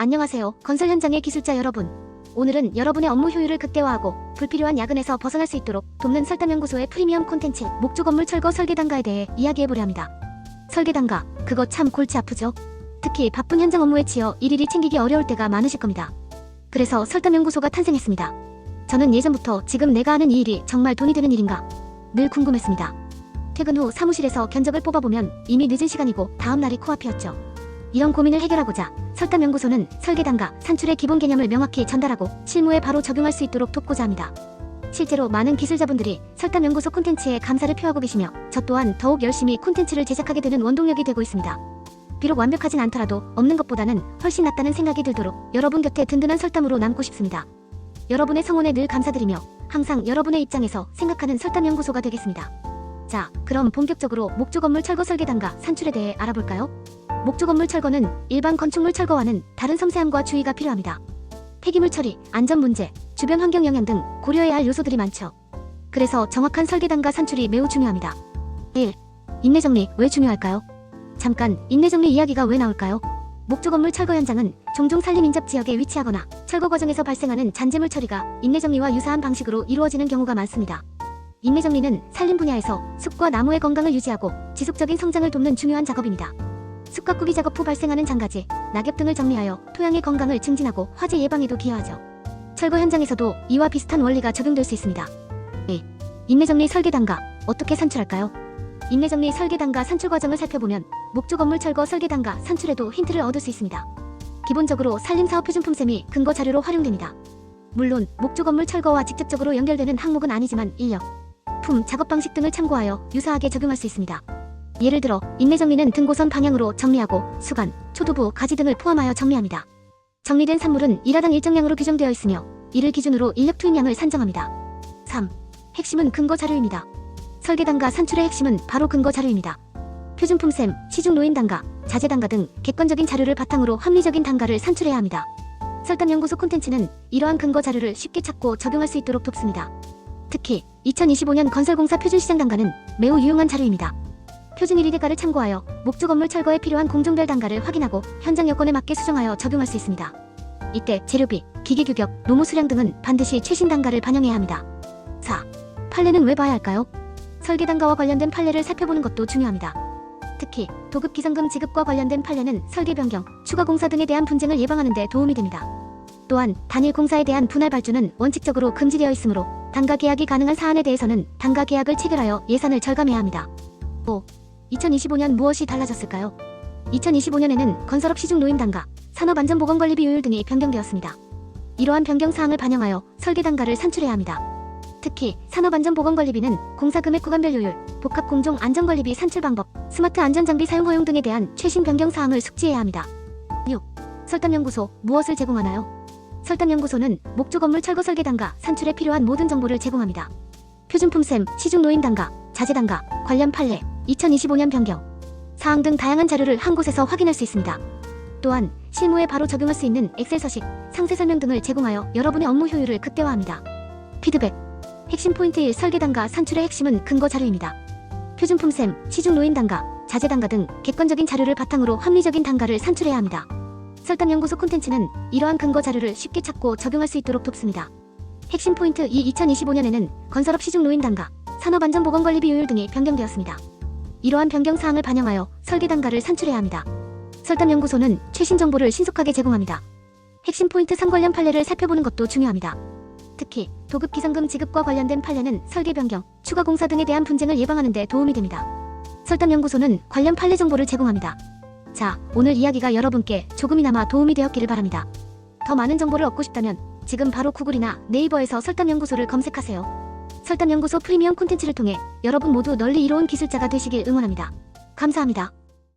안녕하세요. 건설 현장의 기술자 여러분. 오늘은 여러분의 업무 효율을 극대화하고 불필요한 야근에서 벗어날 수 있도록 돕는 설담연구소의 프리미엄 콘텐츠 목조 건물 철거 설계단가에 대해 이야기해보려 합니다. 설계단가, 그거 참 골치 아프죠? 특히 바쁜 현장 업무에 치여 일일이 챙기기 어려울 때가 많으실 겁니다. 그래서 설담연구소가 탄생했습니다. 저는 예전부터 지금 내가 하는 이 일이 정말 돈이 되는 일인가? 늘 궁금했습니다. 퇴근 후 사무실에서 견적을 뽑아보면 이미 늦은 시간이고 다음 날이 코앞이었죠. 이런 고민을 해결하고자 설담연구소는 설계단가, 산출의 기본 개념을 명확히 전달하고 실무에 바로 적용할 수 있도록 돕고자 합니다. 실제로 많은 기술자분들이 설담연구소 콘텐츠에 감사를 표하고 계시며 저 또한 더욱 열심히 콘텐츠를 제작하게 되는 원동력이 되고 있습니다. 비록 완벽하진 않더라도 없는 것보다는 훨씬 낫다는 생각이 들도록 여러분 곁에 든든한 설담으로 남고 싶습니다. 여러분의 성원에 늘 감사드리며 항상 여러분의 입장에서 생각하는 설담연구소가 되겠습니다. 자, 그럼 본격적으로 목조 건물 철거 설계단가, 산출에 대해 알아볼까요? 목조 건물 철거는 일반 건축물 철거와는 다른 섬세함과 주의가 필요합니다. 폐기물 처리, 안전 문제, 주변 환경 영향 등 고려해야 할 요소들이 많죠. 그래서 정확한 설계단가 산출이 매우 중요합니다. 1. 인내 정리, 왜 중요할까요? 잠깐, 인내 정리 이야기가 왜 나올까요? 목조 건물 철거 현장은 종종 산림 인접 지역에 위치하거나 철거 과정에서 발생하는 잔재물 처리가 인내 정리와 유사한 방식으로 이루어지는 경우가 많습니다. 인내 정리는 산림 분야에서 숲과 나무의 건강을 유지하고 지속적인 성장을 돕는 중요한 작업입니다. 숲 가꾸기 작업 후 발생하는 장가지, 낙엽 등을 정리하여 토양의 건강을 증진하고 화재 예방에도 기여하죠. 철거 현장에서도 이와 비슷한 원리가 적용될 수 있습니다. 2. 인내정리 설계단가, 어떻게 산출할까요? 인내정리 설계단가 산출 과정을 살펴보면 목조 건물 철거 설계단가 산출에도 힌트를 얻을 수 있습니다. 기본적으로 산림사업 표준품셈이 근거 자료로 활용됩니다. 물론 목조 건물 철거와 직접적으로 연결되는 항목은 아니지만 인력, 품, 작업 방식 등을 참고하여 유사하게 적용할 수 있습니다. 예를 들어 인내정리는 등고선 방향으로 정리하고 수간, 초두부, 가지 등을 포함하여 정리합니다. 정리된 산물은 일화당 일정량으로 규정되어 있으며 이를 기준으로 인력 투입량을 산정합니다. 3. 핵심은 근거 자료입니다. 설계단가 산출의 핵심은 바로 근거 자료입니다. 표준품셈, 시중 노인단가, 자재단가 등 객관적인 자료를 바탕으로 합리적인 단가를 산출해야 합니다. 설담연구소 콘텐츠는 이러한 근거 자료를 쉽게 찾고 적용할 수 있도록 돕습니다. 특히 2025년 건설공사 표준시장 단가는 매우 유용한 자료입니다. 표준 1위대가를 참고하여 목조 건물 철거에 필요한 공종별 단가를 확인하고 현장 여건에 맞게 수정하여 적용할 수 있습니다. 이때 재료비, 기계 규격, 노무 수량 등은 반드시 최신 단가를 반영해야 합니다. 4. 판례는 왜 봐야 할까요? 설계 단가와 관련된 판례를 살펴보는 것도 중요합니다. 특히 도급 기성금 지급과 관련된 판례는 설계 변경, 추가 공사 등에 대한 분쟁을 예방하는 데 도움이 됩니다. 또한 단일 공사에 대한 분할 발주는 원칙적으로 금지되어 있으므로 단가 계약이 가능한 사안에 대해서는 단가 계약을 체결하여 예산을 절감해야 합니다. 5. 2025년 무엇이 달라졌을까요? 2025년에는 건설업 시중 노임 단가, 산업안전보건관리 비효율 등이 변경되었습니다. 이러한 변경 사항을 반영하여 설계 단가를 산출해야 합니다. 특히 산업안전보건관리비는 공사 금액 구간별 효율, 복합공종 안전관리비 산출 방법, 스마트 안전장비 사용 허용 등에 대한 최신 변경 사항을 숙지해야 합니다. 6. 설담연구소, 무엇을 제공하나요? 설담연구소는 목조 건물 철거 설계 단가, 산출에 필요한 모든 정보를 제공합니다. 표준품셈, 시중 노임 단가, 자재 단가, 관련 판례, 2025년 변경 사항 등 다양한 자료를 한 곳에서 확인할 수 있습니다. 또한 실무에 바로 적용할 수 있는 엑셀 서식, 상세 설명 등을 제공하여 여러분의 업무 효율을 극대화합니다. 피드백. 핵심 포인트 1. 설계단가 산출의 핵심은 근거 자료입니다. 표준품셈, 시중 노임 단가, 자재 단가 등 객관적인 자료를 바탕으로 합리적인 단가를 산출해야 합니다. 설담연구소 콘텐츠는 이러한 근거 자료를 쉽게 찾고 적용할 수 있도록 돕습니다. 핵심 포인트 2. 2025년에는 건설업 시중 노임 단가, 산업안전보건관리 비효율 등이 변경되었습니다. 이러한 변경 사항을 반영하여 설계 단가를 산출해야 합니다. 설담연구소는 최신 정보를 신속하게 제공합니다. 핵심 포인트 3. 관련 판례를 살펴보는 것도 중요합니다. 특히 도급 기성금 지급과 관련된 판례는 설계 변경, 추가 공사 등에 대한 분쟁을 예방하는 데 도움이 됩니다. 설담연구소는 관련 판례 정보를 제공합니다. 자, 오늘 이야기가 여러분께 조금이나마 도움이 되었기를 바랍니다. 더 많은 정보를 얻고 싶다면 지금 바로 구글이나 네이버에서 설담연구소를 검색하세요. 설담연구소 프리미엄 콘텐츠를 통해 여러분 모두 널리 이로운 기술자가 되시길 응원합니다. 감사합니다.